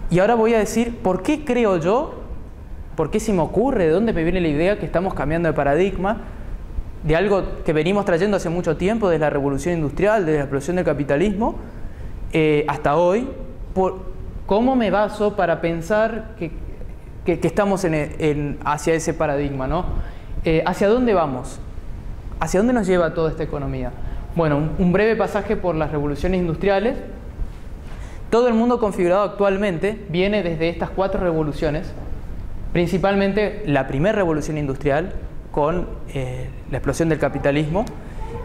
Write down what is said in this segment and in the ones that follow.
Y ahora voy a decir por qué creo yo, por qué se me ocurre, de dónde me viene la idea que estamos cambiando de paradigma, de algo que venimos trayendo hace mucho tiempo, desde la revolución industrial, desde la explosión del capitalismo, hasta hoy. ¿Cómo me baso para pensar que estamos hacia ese paradigma, ¿no? ¿Hacia dónde vamos? ¿Hacia dónde nos lleva toda esta economía? Bueno, un breve pasaje por las revoluciones industriales. Todo el mundo configurado actualmente viene desde estas 4 revoluciones, principalmente la primera revolución industrial, con la explosión del capitalismo.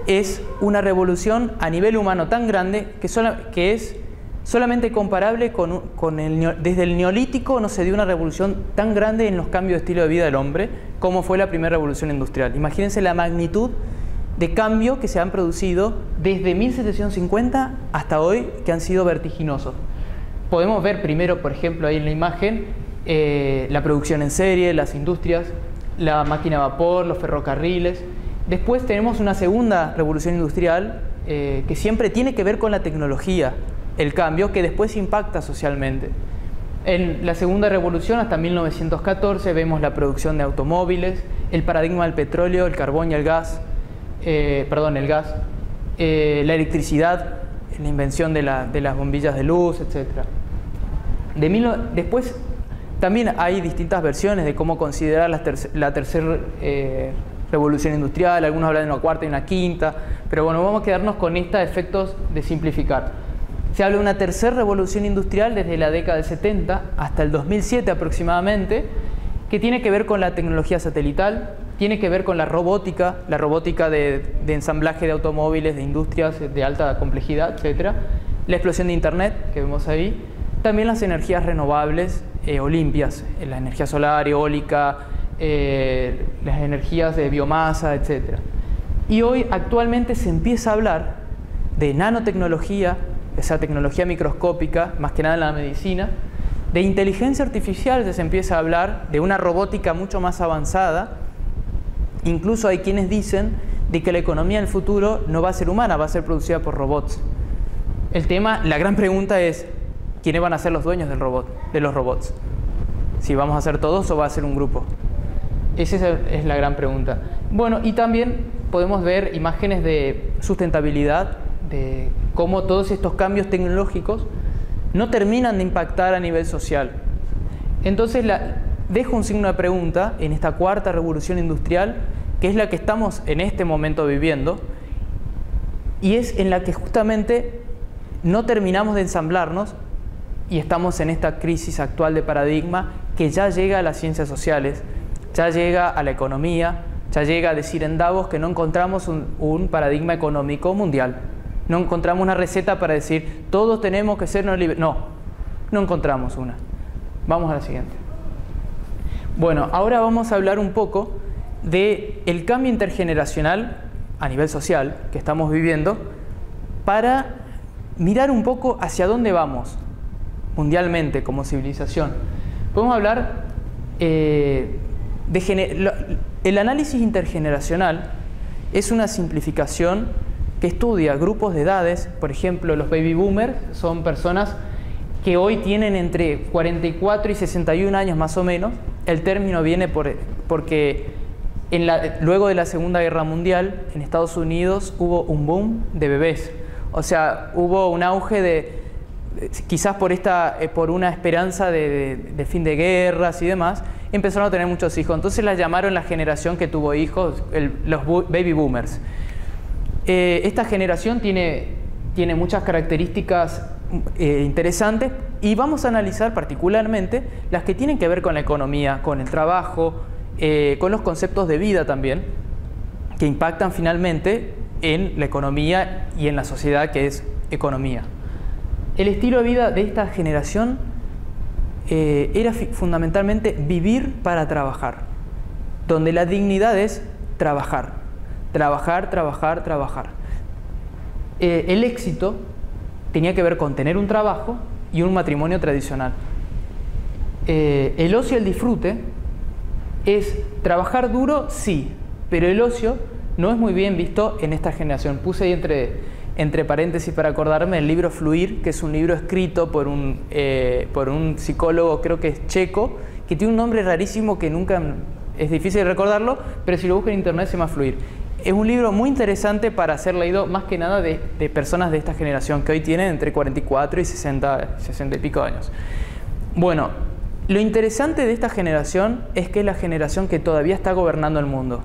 Es una revolución a nivel humano tan grande que es solamente comparable desde el neolítico no se dio una revolución tan grande en los cambios de estilo de vida del hombre como fue la primera revolución industrial. Imagínense la magnitud de cambio que se han producido desde 1750 hasta hoy, que han sido vertiginosos. Podemos ver primero, por ejemplo, ahí en la imagen, la producción en serie, las industrias, la máquina a vapor, los ferrocarriles. Después tenemos una segunda revolución industrial que siempre tiene que ver con la tecnología, el cambio que después impacta socialmente. En la segunda revolución, hasta 1914, vemos la producción de automóviles, el paradigma del petróleo, el carbón y el gas, el gas, la electricidad, la invención de las bombillas de luz, etc. Después también hay distintas versiones de cómo considerar la tercera revolución industrial. Algunos hablan de una cuarta y una quinta, pero bueno, vamos a quedarnos con estos efectos de simplificar. Se habla de una tercera revolución industrial desde la década del 70 hasta el 2007 aproximadamente, que tiene que ver con la tecnología satelital, tiene que ver con la robótica de ensamblaje de automóviles, de industrias de alta complejidad, etc. La explosión de Internet, que vemos ahí. También las energías renovables o limpias, la energía solar, eólica, las energías de biomasa, etc. Y hoy actualmente se empieza a hablar de nanotecnología, esa tecnología microscópica, más que nada en la medicina, de inteligencia artificial. Se empieza a hablar de una robótica mucho más avanzada. Incluso hay quienes dicen de que la economía del futuro no va a ser humana, va a ser producida por robots. La gran pregunta es, ¿quiénes van a ser los dueños de los robots? ¿Si vamos a ser todos o va a ser un grupo? Esa es la gran pregunta. Bueno, y también podemos ver imágenes de sustentabilidad, de cómo todos estos cambios tecnológicos no terminan de impactar a nivel social. Entonces dejo un signo de pregunta en esta cuarta revolución industrial, que es la que estamos en este momento viviendo, y es en la que justamente no terminamos de ensamblarnos y estamos en esta crisis actual de paradigma que ya llega a las ciencias sociales, ya llega a la economía, ya llega a decir en Davos que no encontramos un paradigma económico mundial. No encontramos una receta para decir todos tenemos que ser neoliberales. No encontramos una. Vamos a la siguiente. Bueno, ahora vamos a hablar un poco del cambio intergeneracional a nivel social que estamos viviendo para mirar un poco hacia dónde vamos mundialmente como civilización. Podemos hablar el análisis intergeneracional es una simplificación que estudia grupos de edades. Por ejemplo, los baby boomers son personas que hoy tienen entre 44 y 61 años más o menos. El término viene porque luego de la Segunda Guerra Mundial en Estados Unidos hubo un boom de bebés. O sea, hubo un auge quizás por una esperanza de fin de guerras y demás, empezaron a tener muchos hijos. Entonces la llamaron la generación que tuvo hijos, los baby boomers. Esta generación tiene muchas características interesantes y vamos a analizar particularmente las que tienen que ver con la economía, con el trabajo, con los conceptos de vida también, que impactan finalmente en la economía y en la sociedad que es economía. El estilo de vida de esta generación era fundamentalmente vivir para trabajar, donde la dignidad es trabajar. Trabajar, trabajar, trabajar. El éxito tenía que ver con tener un trabajo y un matrimonio tradicional. El ocio y el disfrute es trabajar duro, sí, pero el ocio no es muy bien visto en esta generación. Puse ahí entre paréntesis para acordarme, el libro Fluir, que es un libro escrito por un psicólogo, creo que es checo, que tiene un nombre rarísimo que nunca es difícil de recordarlo, pero si lo buscan en internet se llama Fluir. Es un libro muy interesante para ser leído más que nada de personas de esta generación, que hoy tienen entre 44 y 60 y pico años. Bueno, lo interesante de esta generación es que es la generación que todavía está gobernando el mundo.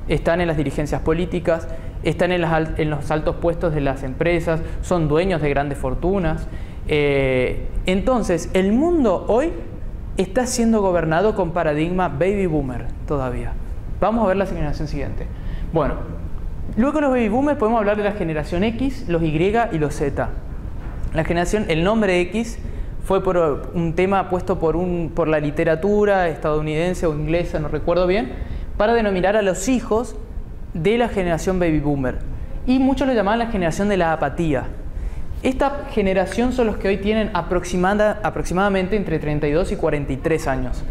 Están en las dirigencias políticas, están en los altos puestos de las empresas, son dueños de grandes fortunas. Entonces, el mundo hoy está siendo gobernado con paradigma baby boomer todavía. Vamos a ver la generación siguiente. Bueno, luego de los baby boomers podemos hablar de la generación X, los Y y los Z. La generación, el nombre X fue por un tema puesto por la literatura estadounidense o inglesa, no recuerdo bien, para denominar a los hijos de la generación baby boomer. Y muchos lo llamaban la generación de la apatía. Esta generación son los que hoy tienen aproximadamente entre 32 y 43 años.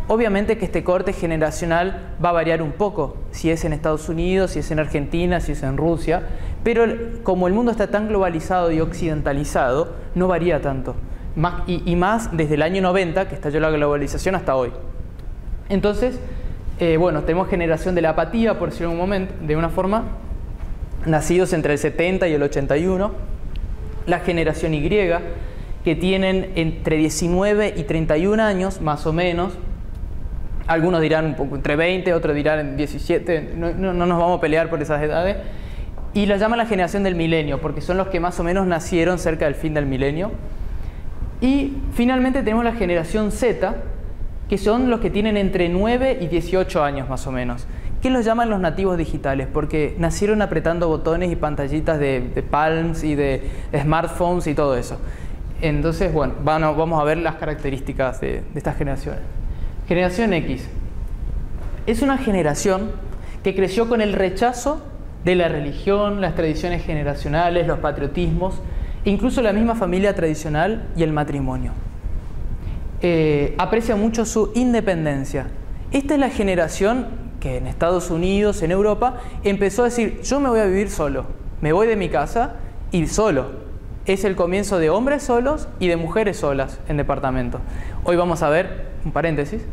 Obviamente que este corte generacional va a variar un poco, si es en Estados Unidos, si es en Argentina, si es en Rusia, pero como el mundo está tan globalizado y occidentalizado, no varía tanto. Más desde el año 90, que estalló la globalización, hasta hoy. Entonces, bueno, tenemos generación de la apatía, por decirlo de una forma, nacidos entre el 70 y el 81, la generación Y, que tienen entre 19 y 31 años, más o menos. Algunos dirán un poco entre 20, otros dirán 17, no nos vamos a pelear por esas edades. Y la llaman la generación del milenio, porque son los que más o menos nacieron cerca del fin del milenio. Y finalmente tenemos la generación Z, que son los que tienen entre 9 y 18 años más o menos. ¿Qué los llaman los nativos digitales? Porque nacieron apretando botones y pantallitas de Palms y de smartphones y todo eso. Entonces, bueno, vamos a ver las características de estas generaciones. Generación X. Es una generación que creció con el rechazo de la religión, las tradiciones generacionales, los patriotismos, incluso la misma familia tradicional y el matrimonio. Aprecia mucho su independencia. Esta es la generación que en Estados Unidos, en Europa, empezó a decir: yo me voy a vivir solo, me voy de mi casa y solo. Es el comienzo de hombres solos y de mujeres solas en departamentos. Hoy vamos a ver, un paréntesis,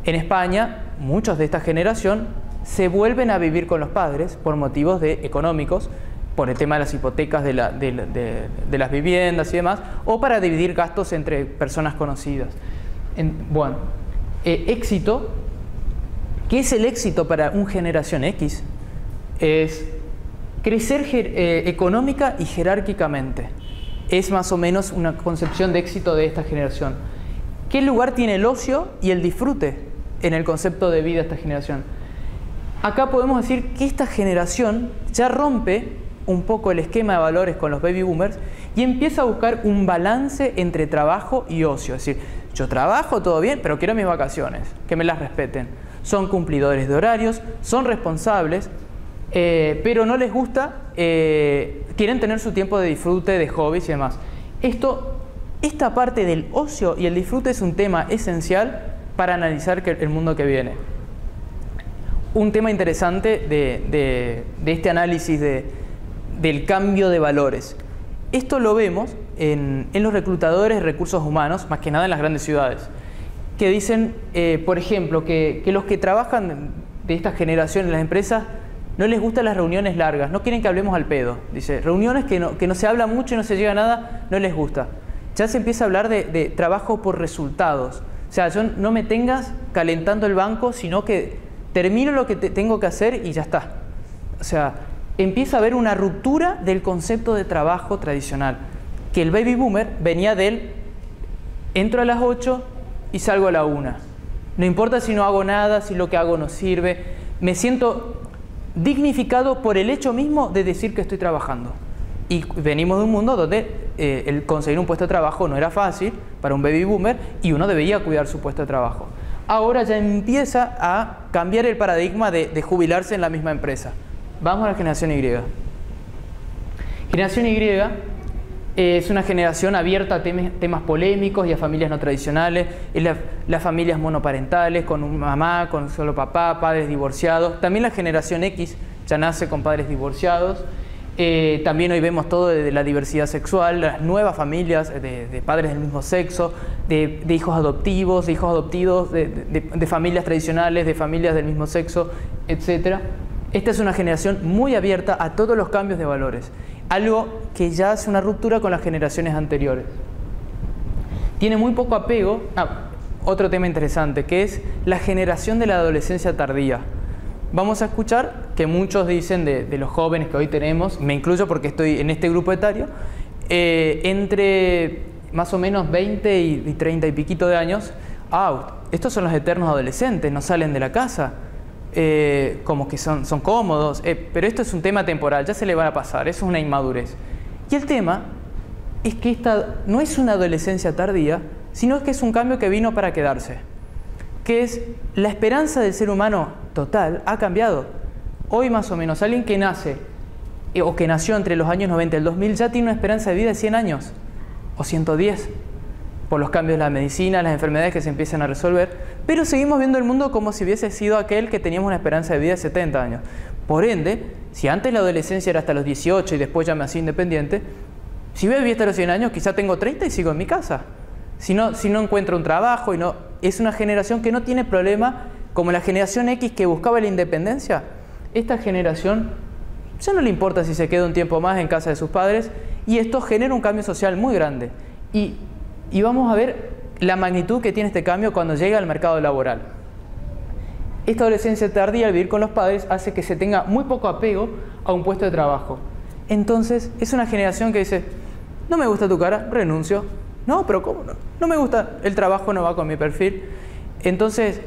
en España muchos de esta generación se vuelven a vivir con los padres por motivos económicos, por el tema de las hipotecas de las viviendas y demás, o para dividir gastos entre personas conocidas. Bueno, éxito. ¿Qué es el éxito para una generación X? Es crecer económica y jerárquicamente. Es más o menos una concepción de éxito de esta generación. ¿Qué lugar tiene el ocio y el disfrute en el concepto de vida de esta generación? Acá podemos decir que esta generación ya rompe un poco el esquema de valores con los baby boomers y empieza a buscar un balance entre trabajo y ocio. Es decir, yo trabajo, todo bien, pero quiero mis vacaciones, que me las respeten. Son cumplidores de horarios, son responsables, pero no les gusta, quieren tener su tiempo de disfrute, de hobbies y demás. Esta parte del ocio y el disfrute es un tema esencial para analizar el mundo que viene. Un tema interesante de este análisis del cambio de valores. Esto lo vemos en los reclutadores de recursos humanos, más que nada en las grandes ciudades, que dicen, por ejemplo, que los que trabajan de esta generación en las empresas no les gustan las reuniones largas, no quieren que hablemos al pedo. Dice, reuniones que no se habla mucho y no se llega a nada, no les gusta. Ya se empieza a hablar de trabajo por resultados. O sea, no me tengas calentando el banco, sino que termino lo que tengo que hacer y ya está. O sea, empieza a haber una ruptura del concepto de trabajo tradicional, que el baby boomer venía del entro a las 8 y salgo a la 1. No importa si no hago nada, si lo que hago no sirve, me siento dignificado por el hecho mismo de decir que estoy trabajando. Y venimos de un mundo donde el conseguir un puesto de trabajo no era fácil para un baby boomer y uno debía cuidar su puesto de trabajo. Ahora ya empieza a cambiar el paradigma de jubilarse en la misma empresa. Vamos a la generación Y. Generación Y es una generación abierta a temas polémicos y a familias no tradicionales. Es las familias monoparentales, con una mamá, con solo papá, padres divorciados. También la generación X ya nace con padres divorciados. También hoy vemos todo de la diversidad sexual, las nuevas familias de padres del mismo sexo, de hijos adoptivos, de hijos adoptivos, de familias tradicionales, de familias del mismo sexo, etc. Esta es una generación muy abierta a todos los cambios de valores, algo que ya hace una ruptura con las generaciones anteriores. Tiene muy poco apego. Otro tema interesante, que es la generación de la adolescencia tardía. Vamos a escuchar que muchos dicen de los jóvenes que hoy tenemos, me incluyo porque estoy en este grupo etario, entre más o menos 20 y 30 y piquito de años, estos son los eternos adolescentes, no salen de la casa, como que son cómodos, pero esto es un tema temporal, ya se le va a pasar, eso es una inmadurez. Y el tema es que esta no es una adolescencia tardía, sino que es un cambio que vino para quedarse, que es la esperanza del ser humano total ha cambiado. Hoy más o menos alguien que nace o que nació entre los años 90 y el 2000 ya tiene una esperanza de vida de 100 años o 110 por los cambios de la medicina, las enfermedades que se empiezan a resolver, pero seguimos viendo el mundo como si hubiese sido aquel que teníamos una esperanza de vida de 70 años. Por ende, si antes la adolescencia era hasta los 18 y después ya me hacía independiente, si voy a vivir hasta los 100 años, quizá tengo 30 y sigo en mi casa. Si no encuentro un trabajo, es una generación que no tiene problema, como la generación X que buscaba la independencia. Esta generación ya no le importa si se queda un tiempo más en casa de sus padres, y esto genera un cambio social muy grande. Y vamos a ver la magnitud que tiene este cambio cuando llega al mercado laboral. Esta adolescencia tardía al vivir con los padres hace que se tenga muy poco apego a un puesto de trabajo. Entonces es una generación que dice, no me gusta tu cara, renuncio. No, pero ¿cómo no? No me gusta, el trabajo no va con mi perfil. Entonces,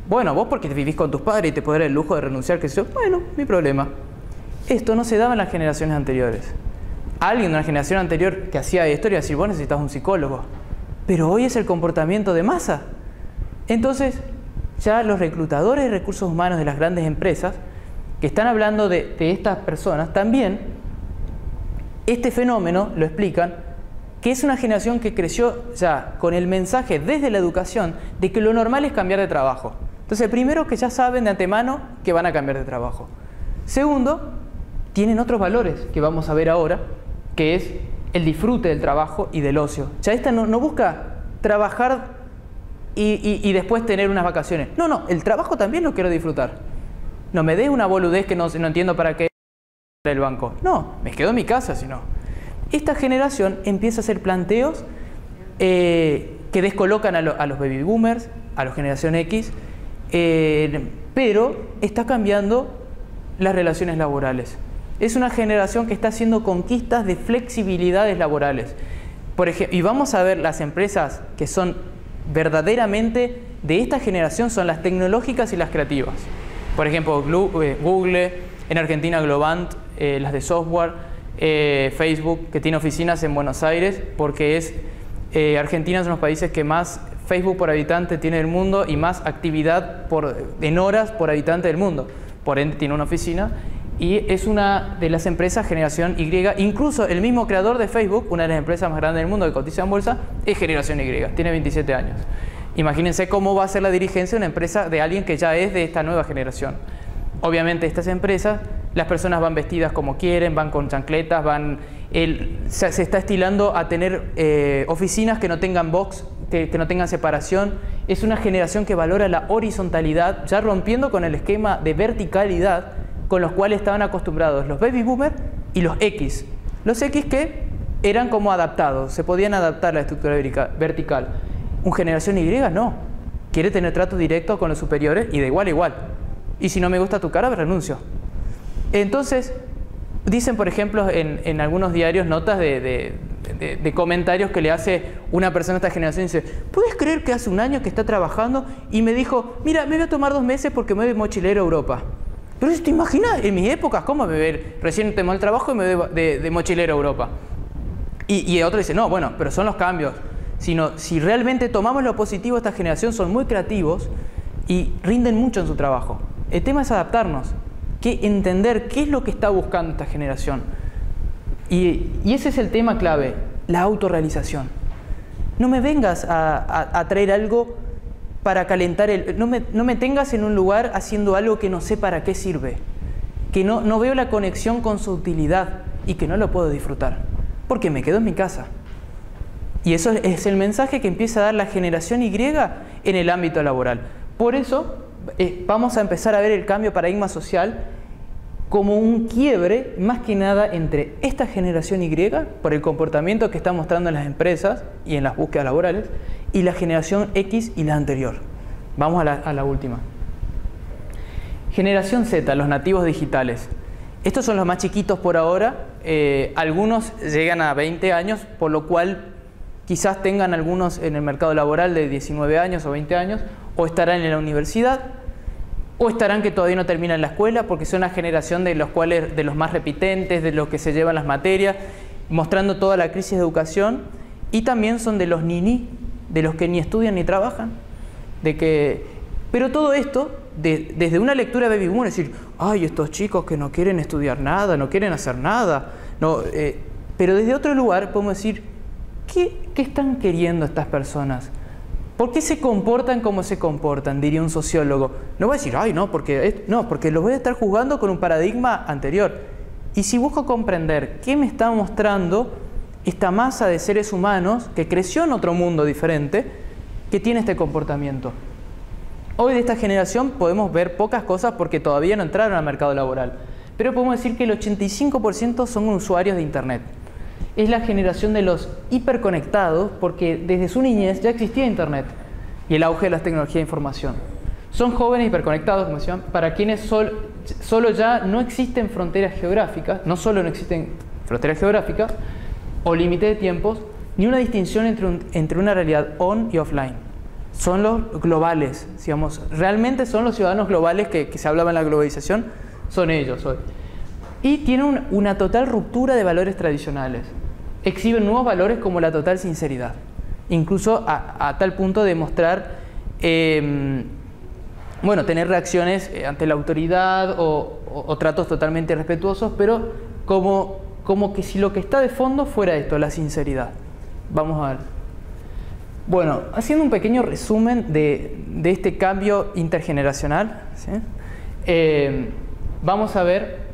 bueno, vos porque vivís con tus padres y te podés dar el lujo de renunciar, que yo, bueno, mi problema. Esto no se daba en las generaciones anteriores. Alguien de una generación anterior que hacía esto iba a decir, vos necesitas un psicólogo. Pero hoy es el comportamiento de masa. Entonces, ya los reclutadores de recursos humanos de las grandes empresas, que están hablando de estas personas, también este fenómeno lo explican, que es una generación que creció ya con el mensaje desde la educación de que lo normal es cambiar de trabajo. Entonces, primero, que ya saben de antemano que van a cambiar de trabajo. Segundo, tienen otros valores que vamos a ver ahora, que es el disfrute del trabajo y del ocio. Ya esta no busca trabajar y después tener unas vacaciones. No, el trabajo también lo quiero disfrutar. No me des una boludez que no entiendo para qué el banco. No, me quedo en mi casa si no. Esta generación empieza a hacer planteos que descolocan a los baby boomers, a la generación X, pero está cambiando las relaciones laborales. Es una generación que está haciendo conquistas de flexibilidades laborales. Por ejemplo, y vamos a ver las empresas que son verdaderamente de esta generación, son las tecnológicas y las creativas. Por ejemplo, Google, en Argentina Globant, las de software, Facebook, que tiene oficinas en Buenos Aires, porque Argentina es uno de los países que más Facebook por habitante tiene del mundo y más actividad en horas por habitante del mundo. Por ende tiene una oficina y es una de las empresas generación Y. Incluso el mismo creador de Facebook, una de las empresas más grandes del mundo que cotiza en bolsa, es generación Y, tiene 27 años. Imagínense cómo va a ser la dirigencia de una empresa de alguien que ya es de esta nueva generación. Obviamente estas empresas, las personas van vestidas como quieren, van con chancletas, se está estilando a tener oficinas que no tengan box, que no tengan separación. Es una generación que valora la horizontalidad, ya rompiendo con el esquema de verticalidad con los cuales estaban acostumbrados los baby boomers y los X. Los X que eran como adaptados, se podían adaptar a la estructura vertical. Un generación Y no, quiere tener trato directo con los superiores y de igual a igual. Y si no me gusta tu cara, renuncio. Entonces, dicen, por ejemplo, en algunos diarios notas de comentarios que le hace una persona de esta generación y dice, ¿puedes creer que hace un año que está trabajando y me dijo, mira, me voy a tomar 2 meses porque me voy de mochilero a Europa? Pero ¿te imaginas en mis épocas cómo me voy? Recién tengo el trabajo y me voy de mochilero a Europa. Y otro dice, no, bueno, pero son los cambios. Si realmente tomamos lo positivo, esta generación son muy creativos y rinden mucho en su trabajo. El tema es adaptarnos, entender qué es lo que está buscando esta generación. Y ese es el tema clave, la autorrealización. No me vengas a traer algo para calentar no me tengas en un lugar haciendo algo que no sé para qué sirve, que no veo la conexión con su utilidad y que no lo puedo disfrutar, porque me quedo en mi casa. Y eso es el mensaje que empieza a dar la generación Y en el ámbito laboral. Por eso vamos a empezar a ver el cambio de paradigma social como un quiebre, más que nada, entre esta generación Y, por el comportamiento que está mostrando en las empresas y en las búsquedas laborales, y la generación X y la anterior. Vamos a la última. Generación Z, los nativos digitales. Estos son los más chiquitos por ahora. Algunos llegan a 20 años, por lo cual quizás tengan algunos en el mercado laboral de 19 años o 20 años, o estarán en la universidad, o estarán que todavía no terminan la escuela, porque son una generación de los más repitentes, de los que se llevan las materias, mostrando toda la crisis de educación, y también son de los niní, de los que ni estudian ni trabajan. Pero todo esto, desde una lectura de Baby Boomer, decir, ay, estos chicos que no quieren estudiar nada, no quieren hacer nada, pero desde otro lugar podemos decir, ¿qué están queriendo estas personas? ¿Por qué se comportan como se comportan? Diría un sociólogo. No voy a decir, ay, no, porque los voy a estar juzgando con un paradigma anterior. Y si busco comprender qué me está mostrando esta masa de seres humanos que creció en otro mundo diferente, que tiene este comportamiento. Hoy de esta generación podemos ver pocas cosas porque todavía no entraron al mercado laboral. Pero podemos decir que el 85% son usuarios de Internet. Es la generación de los hiperconectados porque desde su niñez ya existía Internet y el auge de las tecnologías de información. Son jóvenes hiperconectados, como decían, para quienes solo ya no existen fronteras geográficas, no solo no existen fronteras geográficas o límite de tiempos, ni una distinción entre una realidad on y offline. Son los globales, digamos, realmente son los ciudadanos globales que se hablaba en la globalización, son ellos hoy. Y tienen una total ruptura de valores tradicionales. Exhiben nuevos valores como la total sinceridad, incluso a tal punto de mostrar, tener reacciones ante la autoridad o tratos totalmente respetuosos, pero como que si lo que está de fondo fuera esto, la sinceridad. Vamos a ver. Bueno, haciendo un pequeño resumen de este cambio intergeneracional, ¿sí? Vamos a ver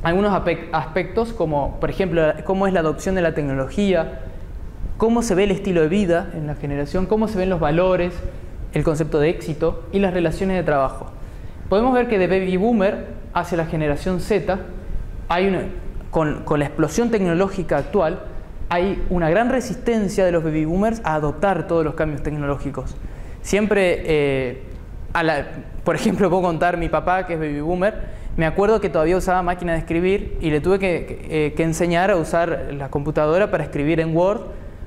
algunos aspectos como, por ejemplo, cómo es la adopción de la tecnología, cómo se ve el estilo de vida en la generación, cómo se ven los valores, el concepto de éxito y las relaciones de trabajo. Podemos ver que de Baby Boomer hacia la generación Z, con la explosión tecnológica actual, hay una gran resistencia de los Baby Boomers a adoptar todos los cambios tecnológicos. Siempre, por ejemplo, puedo contar mi papá, que es Baby Boomer. Me acuerdo que todavía usaba máquina de escribir y le tuve que enseñar a usar la computadora para escribir en Word,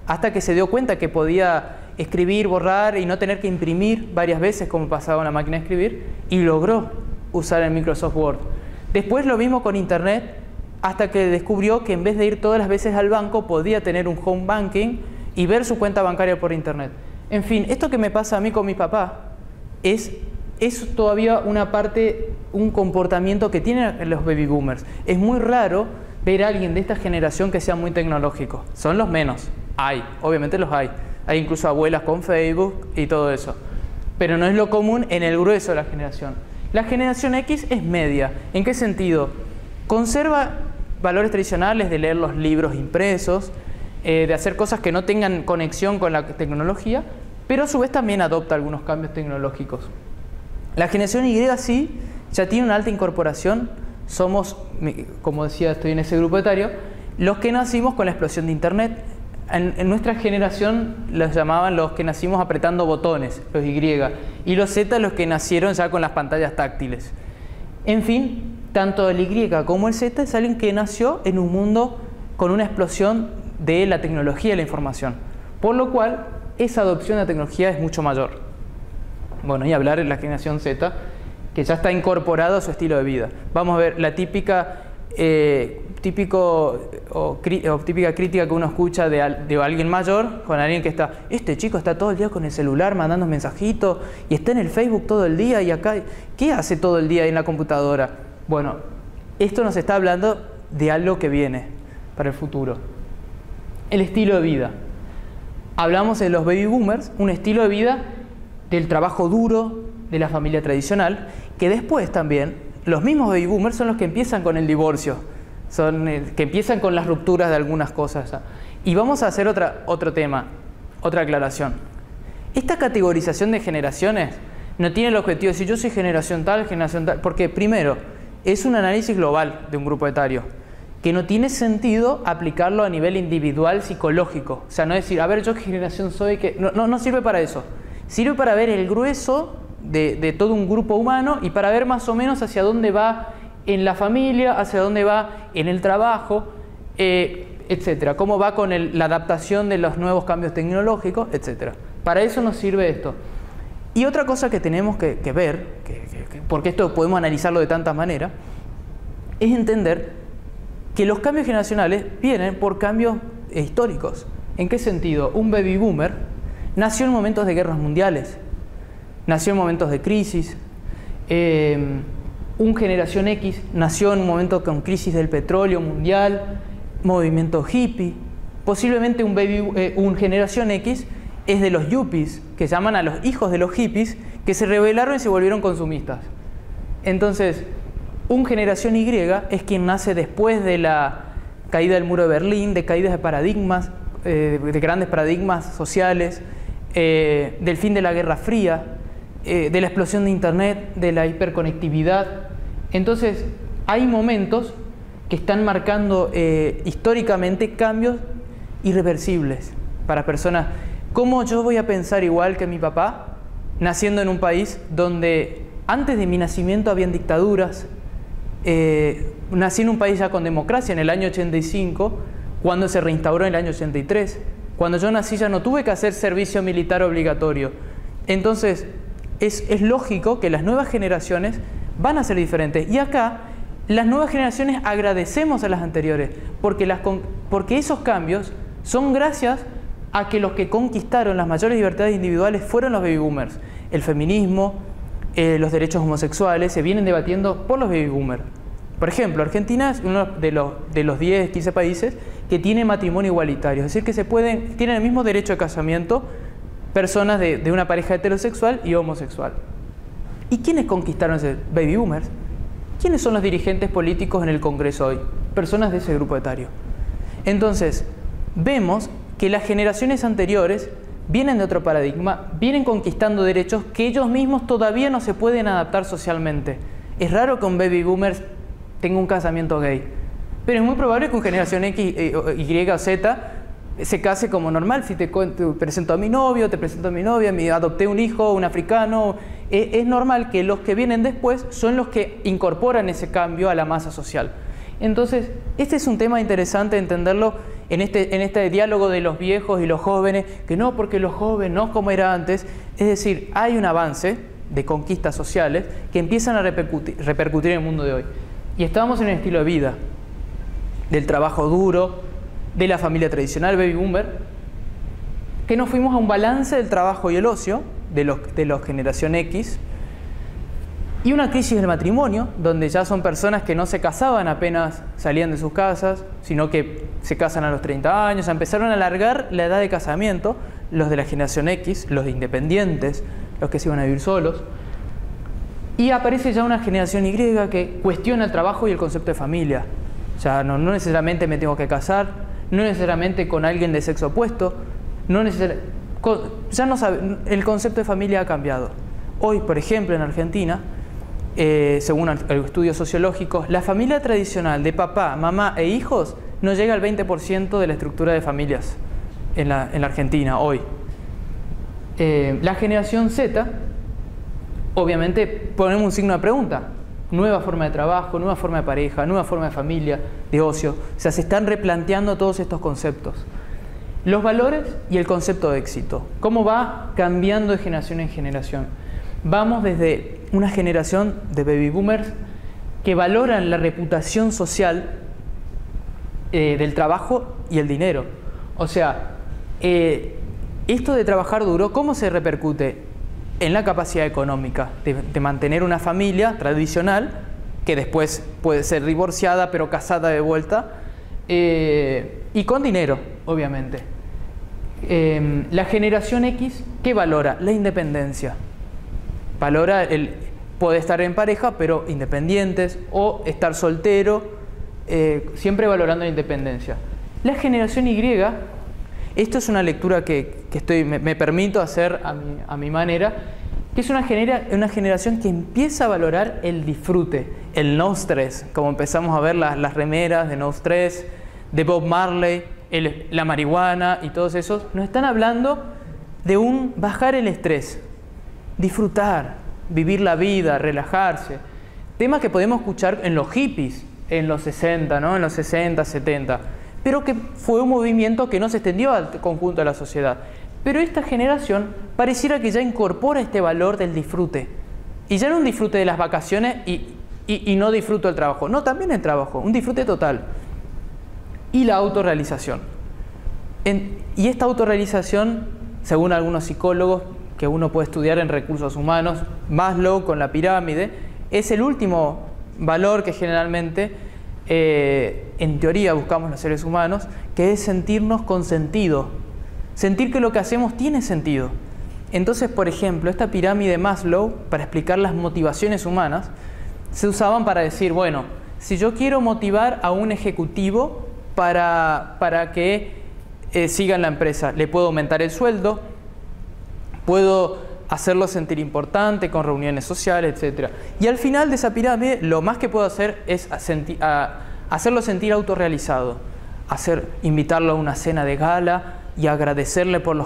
hasta que se dio cuenta que podía escribir, borrar y no tener que imprimir varias veces como pasaba en la máquina de escribir, y logró usar el Microsoft Word. Después lo mismo con Internet, hasta que descubrió que en vez de ir todas las veces al banco podía tener un home banking y ver su cuenta bancaria por Internet. En fin, esto que me pasa a mí con mi papá es todavía un comportamiento que tienen los Baby Boomers. Es muy raro ver a alguien de esta generación que sea muy tecnológico. Son los menos. Obviamente los hay. Hay incluso abuelas con Facebook y todo eso. Pero no es lo común en el grueso de la generación. La generación X es media. ¿En qué sentido? Conserva valores tradicionales de leer los libros impresos, de hacer cosas que no tengan conexión con la tecnología, pero a su vez también adopta algunos cambios tecnológicos. La generación Y sí ya tiene una alta incorporación. Somos, como decía, estoy en ese grupo etario, los que nacimos con la explosión de Internet. En nuestra generación los llamaban los que nacimos apretando botones, los Y, y los Z los que nacieron ya con las pantallas táctiles. En fin, tanto el Y como el Z es alguien que nació en un mundo con una explosión de la tecnología y la información, por lo cual esa adopción de la tecnología es mucho mayor. Bueno, y hablar de la generación Z, que ya está incorporado a su estilo de vida. Vamos a ver la típica crítica que uno escucha de alguien mayor con alguien que está, este chico está todo el día con el celular mandando mensajitos y está en el Facebook todo el día y acá, ¿qué hace todo el día en la computadora? Bueno, esto nos está hablando de algo que viene para el futuro. El estilo de vida. Hablamos de los Baby Boomers, un estilo de vida del trabajo duro, de la familia tradicional, que después también los mismos Baby Boomers son los que empiezan con el divorcio. que empiezan con las rupturas de algunas cosas. Y vamos a hacer otro tema, otra aclaración. Esta categorización de generaciones no tiene el objetivo de decir yo soy generación tal, porque primero, es un análisis global de un grupo etario, que no tiene sentido aplicarlo a nivel individual psicológico. O sea, no decir, a ver, yo qué generación soy, que no sirve para eso. Sirve para ver el grueso de todo un grupo humano y para ver más o menos hacia dónde va en la familia, hacia dónde va en el trabajo, etcétera. Cómo va con la adaptación de los nuevos cambios tecnológicos, etcétera. Para eso nos sirve esto. Y otra cosa que tenemos que ver, porque esto podemos analizarlo de tantas maneras, es entender que los cambios generacionales vienen por cambios históricos. ¿En qué sentido? Un baby boomer nació en momentos de guerras mundiales, nació en momentos de crisis. Un generación X nació en un momento con crisis del petróleo mundial, movimiento hippie. Posiblemente un generación X es de los yuppies, que llaman a los hijos de los hippies, que se rebelaron y se volvieron consumistas. Entonces, un generación Y es quien nace después de la caída del muro de Berlín, de caídas de paradigmas, de grandes paradigmas sociales, del fin de la Guerra Fría, de la explosión de Internet, de la hiperconectividad. Entonces, hay momentos que están marcando históricamente cambios irreversibles para personas. ¿Cómo yo voy a pensar igual que mi papá, naciendo en un país donde antes de mi nacimiento habían dictaduras? Nací en un país ya con democracia en el año 85, cuando se reinstauró en el año 83. Cuando yo nací ya no tuve que hacer servicio militar obligatorio. Entonces, es lógico que las nuevas generaciones van a ser diferentes. Y acá, las nuevas generaciones agradecemos a las anteriores, porque esos cambios son gracias a que los que conquistaron las mayores libertades individuales fueron los baby boomers. El feminismo, los derechos homosexuales se vienen debatiendo por los baby boomers. Por ejemplo, Argentina es uno de los 10, 15 países que tiene matrimonio igualitario, es decir, que tienen el mismo derecho de casamiento personas de una pareja heterosexual y homosexual. ¿Y quiénes conquistaron ese baby boomers? ¿Quiénes son los dirigentes políticos en el Congreso hoy? Personas de ese grupo etario. Entonces, vemos que las generaciones anteriores vienen de otro paradigma, vienen conquistando derechos que ellos mismos todavía no se pueden adaptar socialmente. Es raro que un baby boomer tenga un casamiento gay, pero es muy probable que una generación X, Y o Z se case como normal. Si te presento a mi novio, te presento a mi novia, adopté un hijo, un africano. Es normal que los que vienen después son los que incorporan ese cambio a la masa social. Entonces, este es un tema interesante entenderlo en este diálogo de los viejos y los jóvenes, que no, porque los jóvenes no como era antes. Es decir, hay un avance de conquistas sociales que empiezan a repercutir en el mundo de hoy. Y estamos en el estilo de vida, del trabajo duro, de la familia tradicional baby boomer, que nos fuimos a un balance del trabajo y el ocio, de los generación X, y una crisis del matrimonio, donde ya son personas que no se casaban apenas salían de sus casas, sino que se casan a los 30 años, empezaron a alargar la edad de casamiento, los de la generación X, los de independientes, los que se iban a vivir solos. Y aparece ya una generación Y que cuestiona el trabajo y el concepto de familia. Ya no necesariamente me tengo que casar, no necesariamente con alguien de sexo opuesto, ya no sabe, el concepto de familia ha cambiado. Hoy, por ejemplo, en Argentina, según estudios sociológicos, la familia tradicional de papá, mamá e hijos no llega al 20% de la estructura de familias en la Argentina hoy. La generación Z, obviamente ponemos un signo de pregunta. Nueva forma de trabajo, nueva forma de pareja, nueva forma de familia, de ocio. O sea, se están replanteando todos estos conceptos. Los valores y el concepto de éxito. ¿Cómo va cambiando de generación en generación? Vamos desde una generación de baby boomers que valoran la reputación social del trabajo y el dinero. O sea, esto de trabajar duro, ¿cómo se repercute? En la capacidad económica de mantener una familia tradicional, que después puede ser divorciada pero casada de vuelta, y con dinero, obviamente. La generación X, ¿qué valora? La independencia. Valora el poder estar en pareja, pero independientes, o estar soltero, siempre valorando la independencia. La generación Y, esto es una lectura que me permito hacer a mi manera, que es una generación que empieza a valorar el disfrute, el no stress, como empezamos a ver las remeras de no stress, de Bob Marley, la marihuana y todos esos, nos están hablando de bajar el estrés, disfrutar, vivir la vida, relajarse. Tema que podemos escuchar en los hippies, en los 60, ¿no? En los 60, 70, pero que fue un movimiento que no se extendió al conjunto de la sociedad. Pero esta generación pareciera que ya incorpora este valor del disfrute. Y ya no un disfrute de las vacaciones y no disfruto del trabajo. No, también el trabajo, un disfrute total. Y la autorrealización. Y esta autorrealización, según algunos psicólogos que uno puede estudiar en recursos humanos, Maslow con la pirámide, es el último valor que generalmente, en teoría, buscamos los seres humanos, que es sentirnos con sentido. Sentir que lo que hacemos tiene sentido. Entonces, por ejemplo, esta pirámide Maslow, para explicar las motivaciones humanas, se usaban para decir, bueno, si yo quiero motivar a un ejecutivo para que siga en la empresa, le puedo aumentar el sueldo, puedo hacerlo sentir importante con reuniones sociales, etc. Y al final de esa pirámide, lo más que puedo hacer es hacerlo sentir autorrealizado, invitarlo a una cena de gala y agradecerle por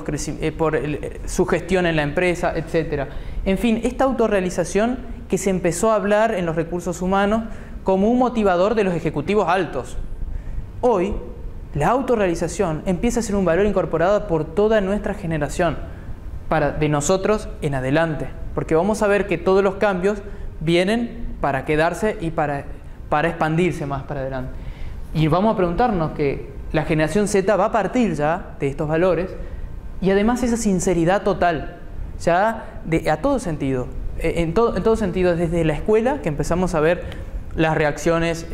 su gestión en la empresa, etc. En fin, esta autorrealización que se empezó a hablar en los recursos humanos como un motivador de los ejecutivos altos. Hoy, la autorrealización empieza a ser un valor incorporado por toda nuestra generación, de nosotros en adelante, porque vamos a ver que todos los cambios vienen para quedarse y para expandirse más para adelante. Y vamos a preguntarnos que la generación Z va a partir ya de estos valores y además esa sinceridad total, ya a todo sentido, en todo sentido, desde la escuela, que empezamos a ver las reacciones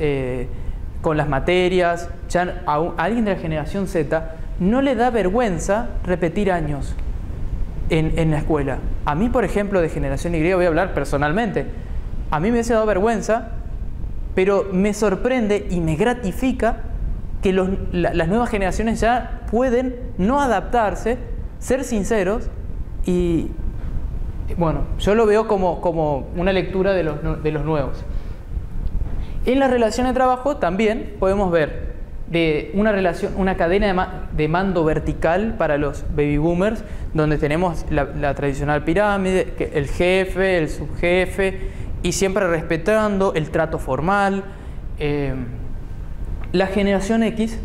con las materias, ya a alguien de la generación Z no le da vergüenza repetir años en la escuela. A mí, por ejemplo, de generación Y, voy a hablar personalmente, a mí me hubiese dado vergüenza, pero me sorprende y me gratifica que las nuevas generaciones ya pueden no adaptarse, ser sinceros y, bueno, yo lo veo como una lectura de los nuevos. En la relación de trabajo también podemos ver de una cadena de mando vertical para los baby boomers, donde tenemos la tradicional pirámide, el jefe, el subjefe, y siempre respetando el trato formal. La generación X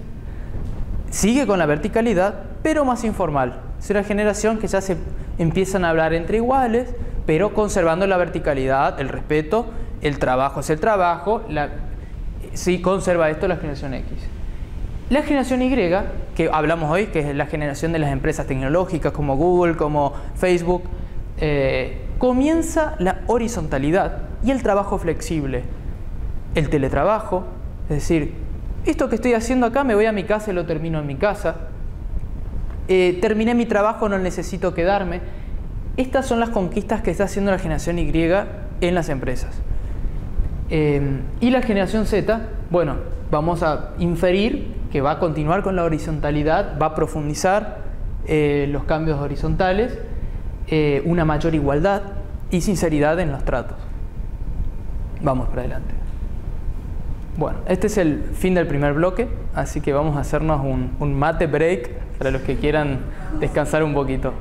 sigue con la verticalidad, pero más informal. Es una generación que ya se empiezan a hablar entre iguales, pero conservando la verticalidad, el respeto, el trabajo es el trabajo. Sí conserva esto la generación X. La generación Y, que hablamos hoy, que es la generación de las empresas tecnológicas como Google, como Facebook, comienza la horizontalidad y el trabajo flexible. El teletrabajo, es decir, esto que estoy haciendo acá me voy a mi casa y lo termino en mi casa. Terminé mi trabajo, no necesito quedarme. Estas son las conquistas que está haciendo la generación Y en las empresas. Y la generación Z, bueno, vamos a inferir que va a continuar con la horizontalidad, va a profundizar los cambios horizontales, una mayor igualdad y sinceridad en los tratos. Vamos para adelante. Bueno, este es el fin del primer bloque, así que vamos a hacernos un mate break para los que quieran descansar un poquito.